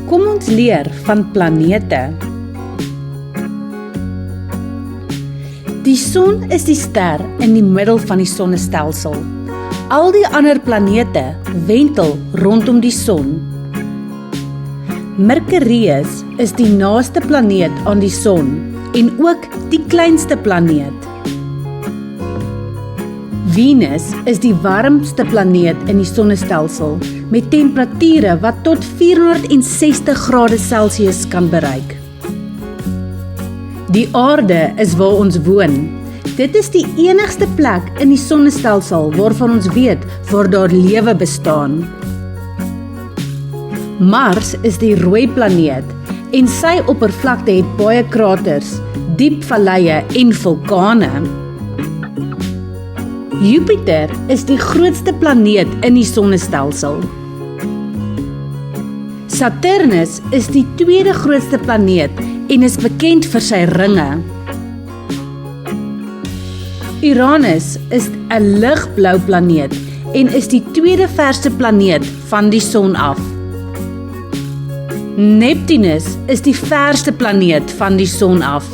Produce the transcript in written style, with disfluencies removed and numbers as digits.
Kom ons leer van planete. Die son is die ster in die middel van die sonnestelsel. Al die ander planete wentel rondom die son. Mercurius is die naaste planeet aan die son en ook die kleinste planeet. Venus is die warmste planeet in die sonnestelsel met temperature wat tot 460 grade Celsius kan bereik. Die aarde is waar ons woon. Dit is die enigste plek in die sonnestelsel waarvan ons weet waar daar lewe bestaan. Mars is die rooi planeet en sy oppervlakte het baie kraters, diep valleie en vulkane. Jupiter is die grootste planeet in die sonnestelsel. Saturnus is die tweede grootste planeet en is bekend vir sy ringe. Uranus is 'n ligblou planeet en is die tweede verste planeet van die son af. Neptunus is die verste planeet van die son af.